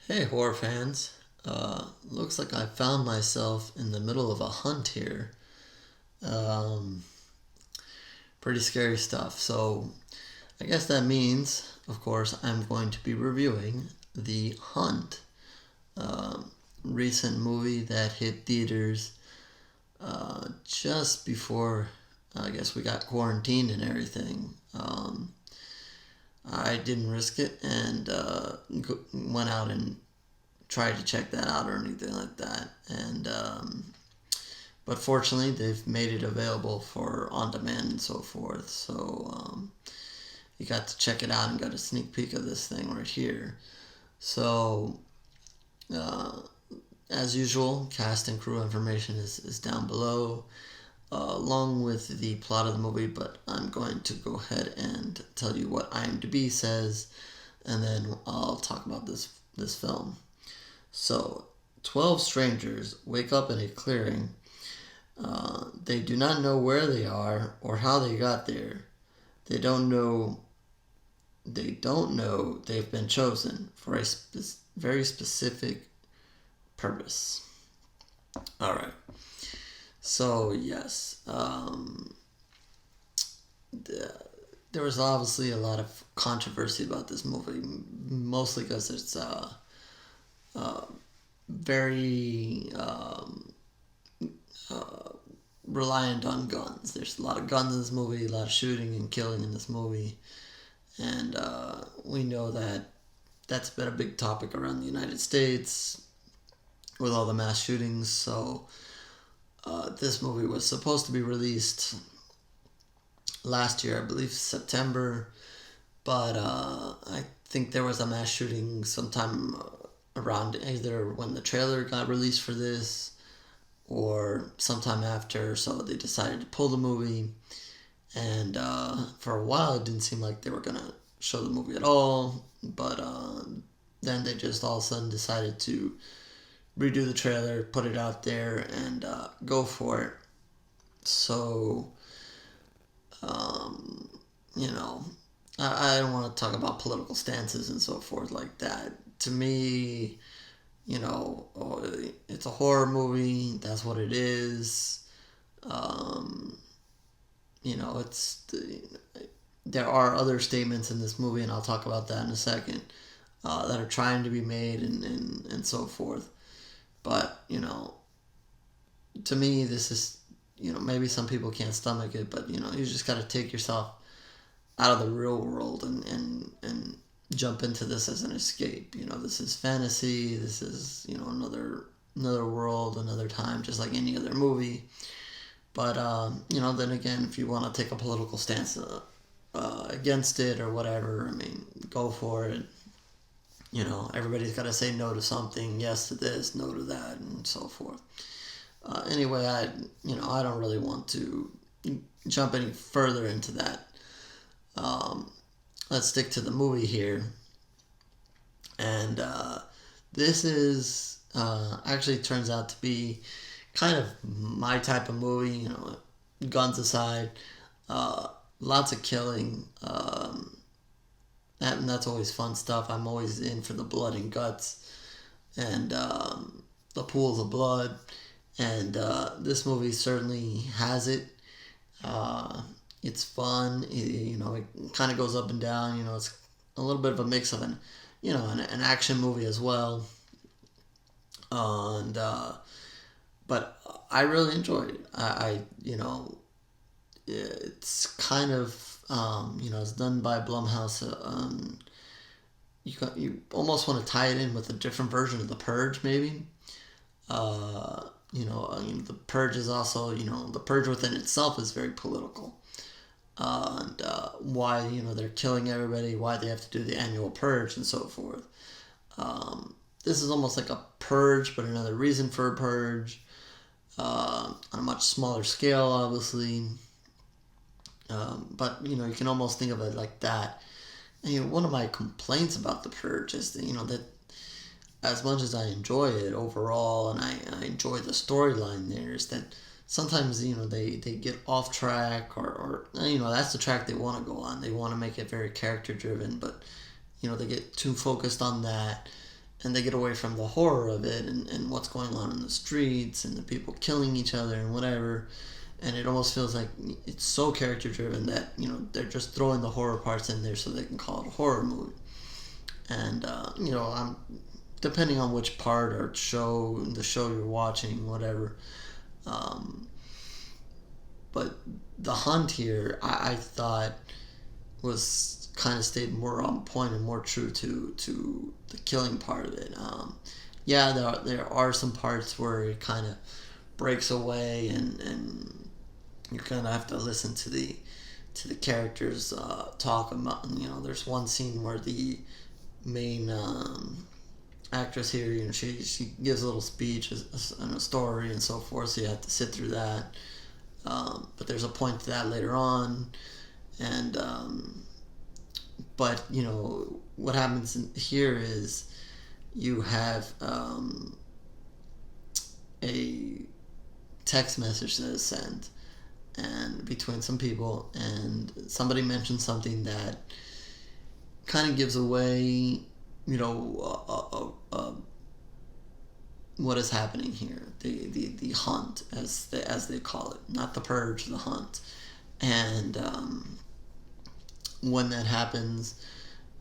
Hey, horror fans. Looks like I found myself in the middle of a hunt here. Um, Pretty scary stuff. So, I guess that means, of course, I'm going to be reviewing The Hunt, recent movie that hit theaters just before, I guess, we got quarantined and everything. I didn't risk it and went out and tried to check that out or anything like that. But fortunately, they've made it available for on demand and so forth. So you got to check it out and got a sneak peek of this thing right here. So uh, as usual, cast and crew information is down below, along with the plot of the movie. But I'm going to go ahead and tell you what IMDb says, and then I'll talk about this film. So, 12 strangers wake up in a clearing. They do not know where they are or how they got there. They don't know. They don't know they've been chosen for a very specific purpose. All right. So yes, there was obviously a lot of controversy about this movie, mostly because it's uh, very uh, reliant on guns. There's a lot of guns in this movie, a lot of shooting and killing in this movie, and we know that that's been a big topic around the United States with all the mass shootings. So this movie was supposed to be released last year, I believe September, but I think there was a mass shooting sometime around either when the trailer got released for this or sometime after, so they decided to pull the movie. And for a while, it didn't seem like they were gonna show the movie at all. But then they just all of a sudden decided to redo the trailer, put it out there, and go for it. So, um, you know, I don't want to talk about political stances and so forth like that. To me, it's a horror movie. That's what it is. Um, it's there are other statements in this movie, and I'll talk about that in a second, that are trying to be made and so forth. But to me, this is maybe some people can't stomach it, but you just got to take yourself out of the real world and jump into this as an escape. This is fantasy. This is another world, another time, just like any other movie. But then again, if you want to take a political stance against it or whatever, I mean, go for it. Everybody's got to say no to something, yes to this, no to that, and so forth. Anyway, I don't really want to jump any further into that. Let's stick to the movie here. And this is actually turns out to be kind of my type of movie. Guns aside, lots of killing. And that's always fun stuff. I'm always in for the blood and guts and the pools of blood. And this movie certainly has it. It's fun. It kind of goes up and down. It's a little bit of a mix of an action movie as well. And but I really enjoyed it. It's kind of it's done by Blumhouse. You almost want to tie it in with a different version of The Purge, maybe. The Purge is also, the Purge within itself is very political. And why, they're killing everybody, why they have to do the annual Purge and so forth. This is almost like a Purge, but another reason for a Purge. On a much smaller scale, obviously. But, you can almost think of it like that. And, one of my complaints about The Purge is that, that as much as I enjoy it overall and I enjoy the storyline there, is that sometimes, they get off track or that's the track they want to go on. They want to make it very character driven, but, they get too focused on that and they get away from the horror of it and what's going on in the streets and the people killing each other and whatever. And it almost feels like it's so character driven that, you know, they're just throwing the horror parts in there so they can call it a horror movie. And you know, I'm depending on which part or the show you're watching, whatever. But the hunt here, I thought was kind of stayed more on point and more true to the killing part of it. Yeah, there are some parts where it kind of breaks away, and you kind of have to listen to the characters talk about. You know, there's one scene where the main actress here, you know, she gives a little speech and a story and so forth, so you have to sit through that. But there's a point to that later on, and but you know what happens here is you have a text message that is sent and between some people, and somebody mentions something that kind of gives away, you know, what is happening here, the hunt, as they call it, not the purge, the hunt. And when that happens,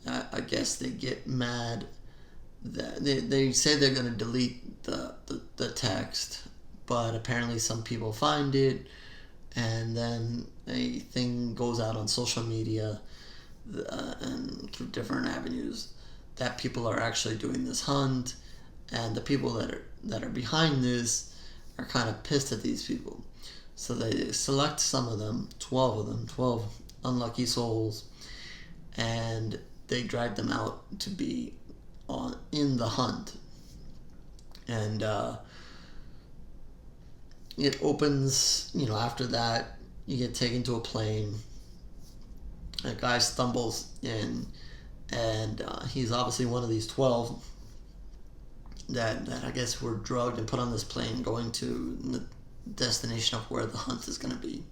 I guess they get mad that they say they're going to delete the text, but apparently some people find it, and then a thing goes out on social media and through different avenues that people are actually doing this hunt, and the people that are behind this are kind of pissed at these people. So they select some of them, 12 unlucky souls, and they drag them out to be in the hunt. And it opens, you know, after that, you get taken to a plane. A guy stumbles in, and he's obviously one of these 12 that I guess were drugged and put on this plane going to the destination of where the hunt is going to be.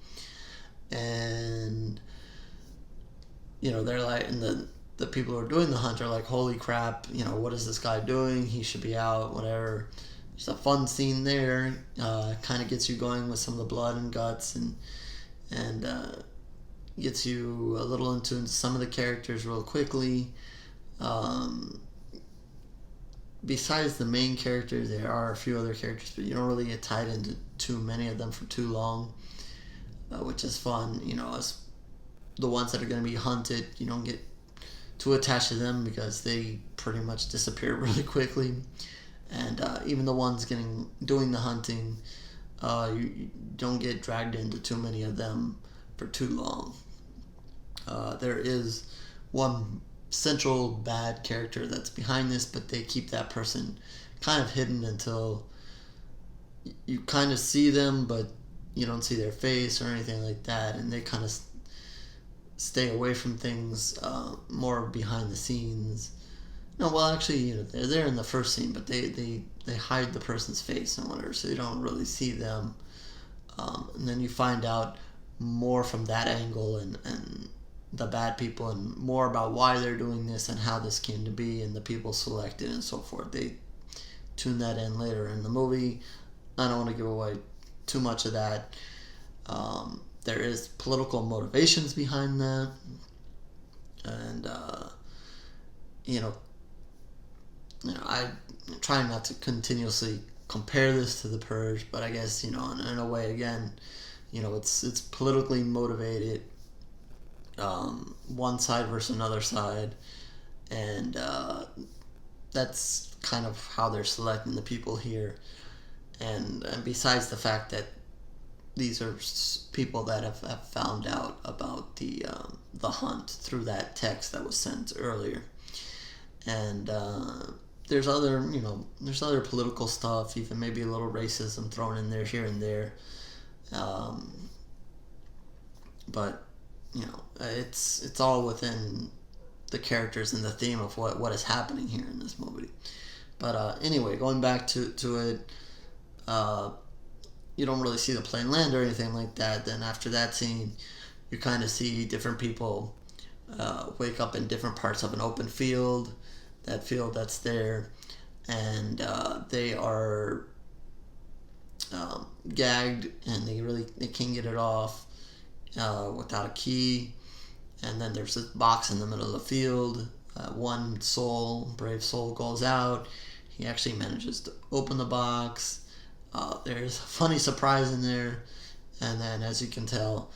And, you know, they're like, and the people who are doing the hunt are like, holy crap, you know, what is this guy doing? He should be out, whatever. There's a fun scene there. Kind of gets you going with some of the blood and guts, and gets you a little into some of the characters real quickly. Besides the main characters, there are a few other characters, but you don't really get tied into too many of them for too long, which is fun. You know, as the ones that are going to be hunted, you don't get too attached to them because they pretty much disappear really quickly. And even the ones doing the hunting, you don't get dragged into too many of them for too long. There is one central bad character that's behind this, but they keep that person kind of hidden until you kind of see them, but you don't see their face or anything like that, and they kind of stay away from things more behind the scenes. No, well, actually, you know, they're there in the first scene, but they hide the person's face and whatever, so you don't really see them. And then you find out more from that angle and the bad people, and more about why they're doing this and how this came to be and the people selected and so forth. They tune that in later in the movie. I don't want to give away too much of that. There is political motivations behind that, and you know, I'm trying not to continuously compare this to The Purge, but I guess, you know, in a way, again, you know, it's politically motivated. One side versus another side, and that's kind of how they're selecting the people here. And besides the fact that these are people that have found out about the hunt through that text that was sent earlier, and there's other political stuff, even maybe a little racism thrown in there here and there, but you know, it's all within the characters and the theme of what is happening here in this movie. But anyway, going back to it, you don't really see the plane land or anything like that. Then after that scene, you kind of see different people wake up in different parts of an open field. That field that's there, and they are gagged, and they can't get it off without a key. And then there's this box in the middle of the field. One brave soul, goes out. He actually manages to open the box. There's a funny surprise in there, and then, as you can tell,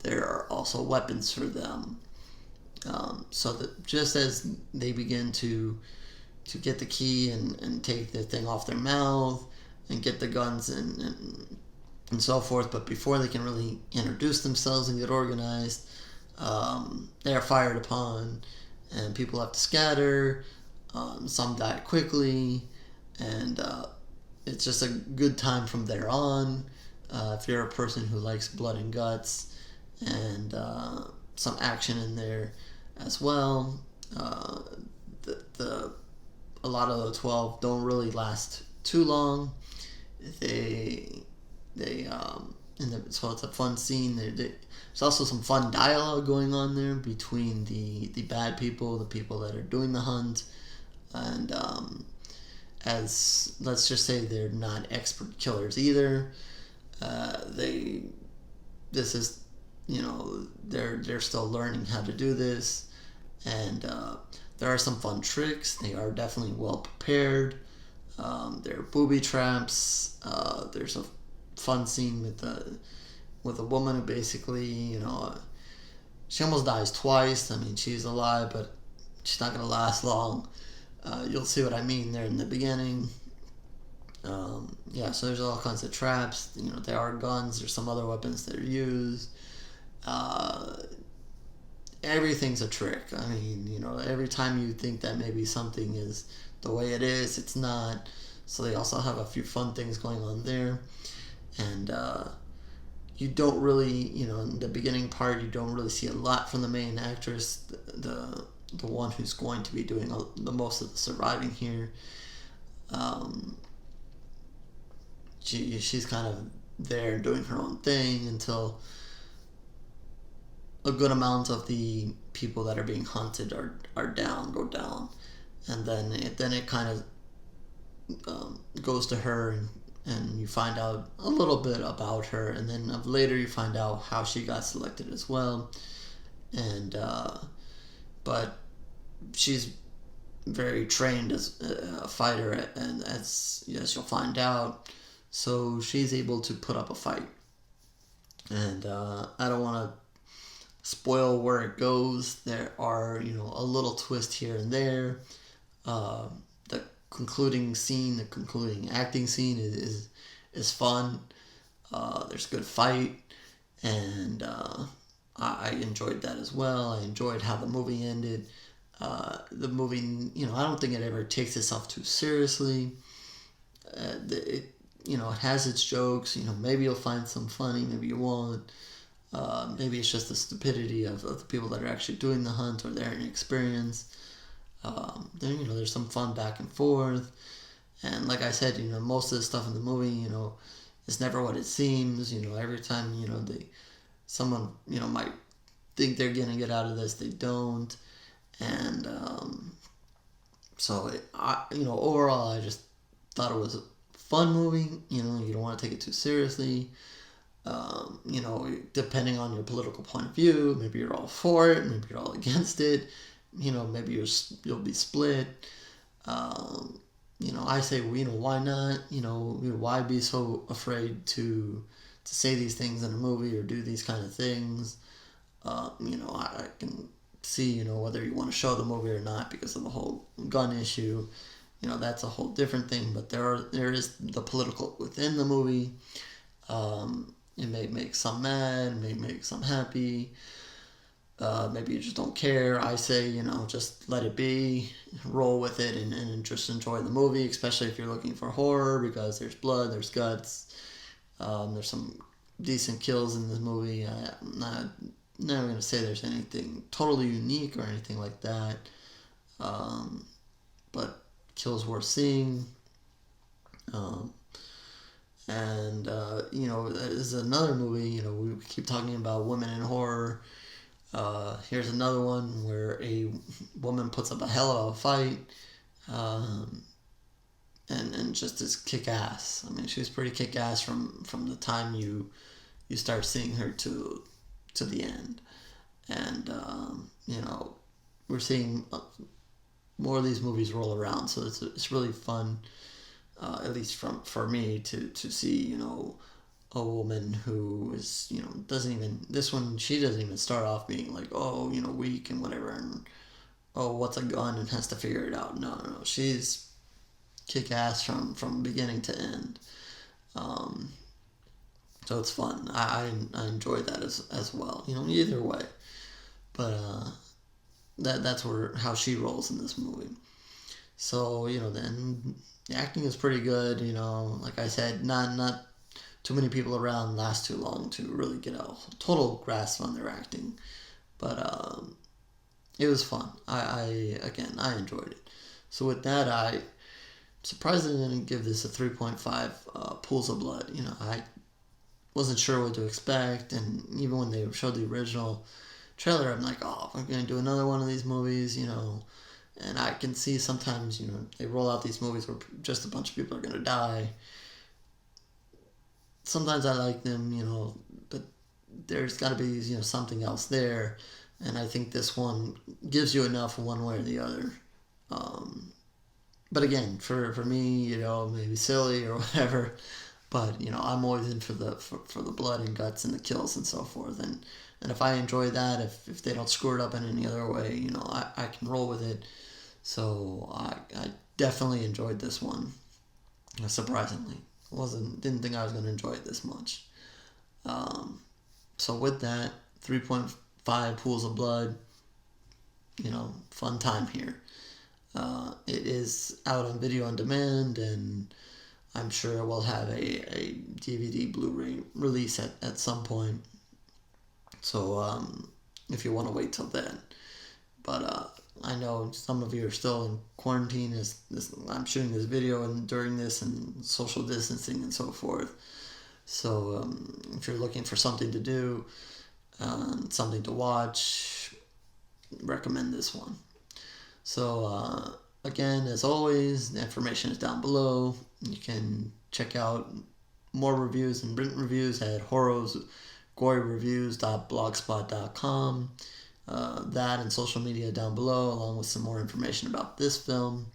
there are also weapons for them. So that just as they begin to get the key and take the thing off their mouth and get the guns and so forth, but before they can really introduce themselves and get organized, they are fired upon, and people have to scatter. Some die quickly, and it's just a good time from there on. If you're a person who likes blood and guts and some action in there as well, a lot of the 12 don't really last too long. So it's a fun scene. There's also some fun dialogue going on there between the bad people, the people that are doing the hunt, and as let's just say they're not expert killers either. This is, they're still learning how to do this, and there are some fun tricks. They are definitely well prepared. There are booby traps. There's a fun scene with a woman who basically, she almost dies twice. I mean, she's alive, but she's not gonna last long. You'll see what I mean there in the beginning. So there's all kinds of traps. There are guns. There's some other weapons that are used. Everything's a trick. I mean, every time you think that maybe something is the way it is, it's not. So they also have a few fun things going on there. And you don't really, in the beginning part, you don't really see a lot from the main actress, the one who's going to be doing the most of the surviving here. She's kind of there doing her own thing until a good amount of the people that are being hunted go down, and then it kind of goes to her, and you find out a little bit about her, and then later you find out how she got selected as well, and but she's very trained as a fighter, and as you'll find out, so she's able to put up a fight, and I don't want to spoil where it goes. There are a little twist here and there. The concluding acting scene is fun. There's a good fight, and I enjoyed that as well. I enjoyed how the movie ended. The movie, I don't think it ever takes itself too seriously. It has its jokes. Maybe you'll find some funny, maybe you won't. Maybe it's just the stupidity of the people that are actually doing the hunt, or their inexperience. Then there's some fun back and forth, and like I said, most of the stuff in the movie, is never what it seems. Every time someone might think they're gonna get out of this, they don't, and overall, I just thought it was a fun movie. You don't want to take it too seriously. Depending on your political point of view, maybe you're all for it, maybe you're all against it. Maybe you'll be split. I say, why not? Why be so afraid to say these things in a movie or do these kind of things? I can see, whether you want to show the movie or not because of the whole gun issue. That's a whole different thing. But there is the political within the movie. It may make some mad, may make some happy. Maybe you just don't care. I say, just let it be, roll with it, and just enjoy the movie, especially if you're looking for horror, because there's blood, there's guts, there's some decent kills in this movie. I'm not going to say there's anything totally unique or anything like that, but kills worth seeing. There's another movie, we keep talking about women in horror. Here's another one where a woman puts up a hell of a fight. just as kick-ass. I mean, she's pretty kick-ass from the time you start seeing her to the end. And, we're seeing more of these movies roll around, so it's really fun, at least for me, to see, a woman who is, doesn't even, this one, she doesn't even start off being like, oh, weak and whatever, and, oh, what's a gun, and has to figure it out. No. She's kick-ass from beginning to end. So it's fun. I enjoy that as well. Either way. But that's how she rolls in this movie. So, then the acting is pretty good. Like I said, not too many people around last too long to really get a total grasp on their acting. But it was fun. I enjoyed it. So with that, I surprisingly didn't give this a 3.5 pools of blood. I wasn't sure what to expect, and even when they showed the original trailer, I'm like, oh, we're going to do another one of these movies, and I can see sometimes, they roll out these movies where just a bunch of people are going to die. Sometimes I like them, but there's got to be, something else there, and I think this one gives you enough one way or the other. But again, for me, maybe silly or whatever, but I'm always in for the blood and guts and the kills and so forth, and if I enjoy that, if they don't screw it up in any other way, I can roll with it. So I definitely enjoyed this one. Surprisingly, didn't think I was going to enjoy it this much. So with that, 3.5 pools of blood. Fun time here. It is out on video on demand, and I'm sure we'll have a DVD Blu-ray release at some point. So if you want to wait till then. But I know some of you are still in quarantine as I'm shooting this video and during this, and social distancing and so forth. So if you're looking for something to do, something to watch, recommend this one. So again, as always, the information is down below. You can check out more reviews and written reviews at HorrO's goryreviews.blogspot.com. That and social media down below, along with some more information about this film.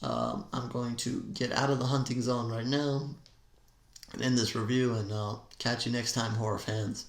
I'm going to get out of the hunting zone right now and end this review, and I'll catch you next time, horror fans.